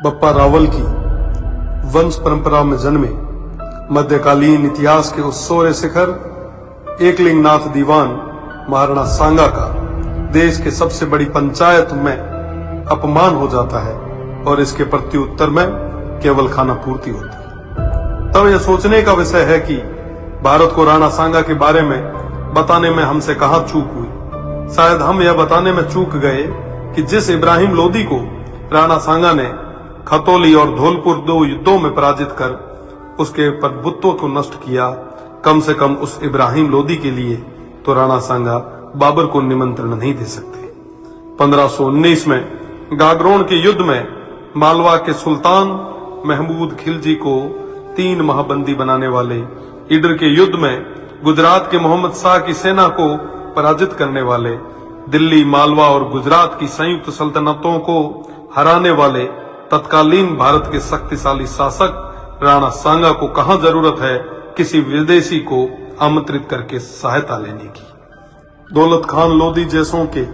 बप्पा रावल की वंश परंपरा में जन्मे मध्यकालीन इतिहास के उस सोरे शिखर एकलिंगनाथ दीवान महाराणा सांगा का देश के सबसे बड़ी पंचायत में अपमान हो जाता है और इसके प्रत्युत्तर में केवल खाना पूर्ति होती है। तब यह सोचने का विषय है कि भारत को राणा सांगा के बारे में बताने में हमसे कहां चूक हुई। शायद हम यह बताने में चूक गए कि जिस इब्राहिम लोदी को राणा सांगा ने खतौली और धौलपुर 2 युद्धों में पराजित कर उसके प्रभुत्व को नष्ट किया, कम से कम उस इब्राहिम लोदी के लिए तो राणा सांगा बाबर को निमंत्रण नहीं दे सकते। 1519 में गागरोन के युद्ध में मालवा के सुल्तान महमूद खिलजी को 3 माह बंदी बनाने वाले, ईडर के युद्ध में गुजरात के मोहम्मद शाह की सेना को पराजित करने वाले, दिल्ली, मालवा और गुजरात की संयुक्त सल्तनतों को हराने वाले तत्कालीन भारत के शक्तिशाली शासक राणा सांगा को कहां जरूरत है किसी विदेशी को आमंत्रित करके सहायता लेने की। दौलत खान लोदी जैसों के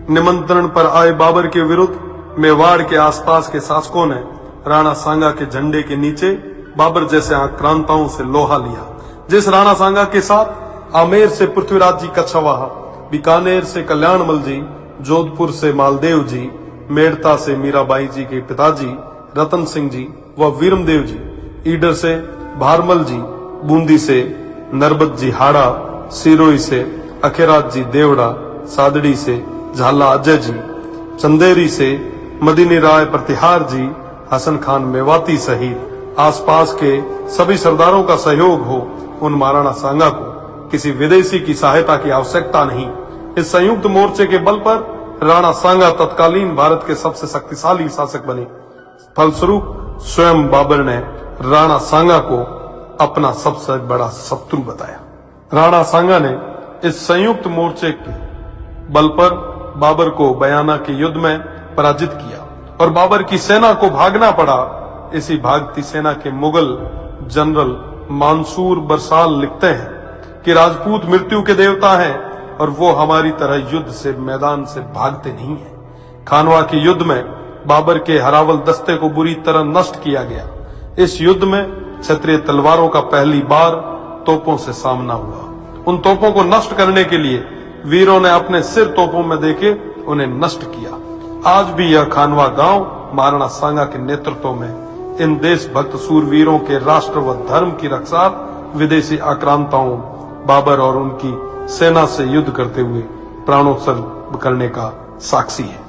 निमंत्रण पर आए बाबर के विरुद्ध मेवाड़ के आसपास के शासकों ने राणा सांगा के झंडे के नीचे बाबर जैसे आक्रांताओं से लोहा लिया। जिस राणा सांगा के साथ आमेर से पृथ्वीराज जी कछवाहा, बीकानेर से कल्याणमल जी, जोधपुर से मालदेव जी, मेड़ता से मीराबाई जी के पिताजी रतन सिंह जी व वीरमदेव जी, ईडर से भारमल जी, बूंदी से नरबत जी हाड़ा, सिरोही से अखेराज जी देवड़ा, सादड़ी से झाला अजय जी, चंदेरी से मदीनी राय प्रतिहार जी, हसन खान मेवाती सहित आसपास के सभी सरदारों का सहयोग हो, उन महाराणा सांगा को किसी विदेशी की सहायता की आवश्यकता नहीं। इस संयुक्त मोर्चे के बल पर राणा सांगा तत्कालीन भारत के सबसे शक्तिशाली शासक बने। फलस्वरूप स्वयं बाबर ने राणा सांगा को अपना सबसे बड़ा शत्रु बताया। राणा सांगा ने इस संयुक्त मोर्चे के बल पर बाबर को बयाना के युद्ध में पराजित किया और बाबर की सेना को भागना पड़ा। इसी भागती सेना के मुगल जनरल मंसूर बरसाल लिखते हैं कि राजपूत मृत्यु के देवता हैं और वो हमारी तरह युद्ध से मैदान से भागते नहीं हैं। खानवा के युद्ध में बाबर के हरावल दस्ते को बुरी तरह नष्ट किया गया। इस युद्ध में क्षत्रिय तलवारों का पहली बार तोपों से सामना हुआ। उन तोपों को नष्ट करने के लिए वीरों ने अपने सिर तोपों में देके उन्हें नष्ट किया। आज भी यह खानवा गांव महाराणा सांगा के नेतृत्व में इन देशभक्त सूरवीरों के राष्ट्र व धर्म की रक्षा विदेशी आक्रांताओं बाबर और उनकी सेना से युद्ध करते हुए प्राणोत्सर्ग करने का साक्षी है।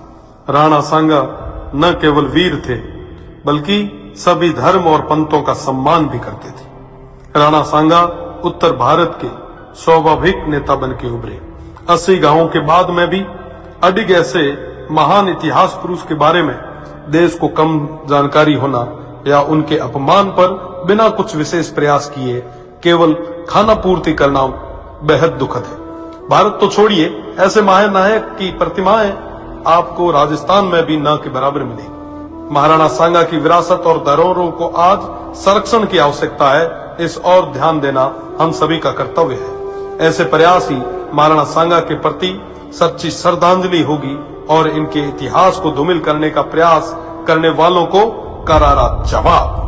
राणा सांगा न केवल वीर थे बल्कि सभी धर्म और पंथों का सम्मान भी करते थे। राणा सांगा उत्तर भारत के स्वाभाविक नेता बन के उभरे। 80 गांवों के बाद में भी अडिग ऐसे महान इतिहास पुरुष के बारे में देश को कम जानकारी होना या उनके अपमान पर बिना कुछ विशेष प्रयास किए केवल खाना पूर्ति करना बेहद दुखद है। भारत तो छोड़िए, ऐसे महानायक की प्रतिमाएं आपको राजस्थान में भी न के बराबर मिलेगी। महाराणा सांगा की विरासत और धरोहरों को आज संरक्षण की आवश्यकता है। इस और ध्यान देना हम सभी का कर्तव्य है। ऐसे प्रयास ही महाराणा सांगा के प्रति सच्ची श्रद्धांजलि होगी और इनके इतिहास को धूमिल करने का प्रयास करने वालों को करारा जवाब।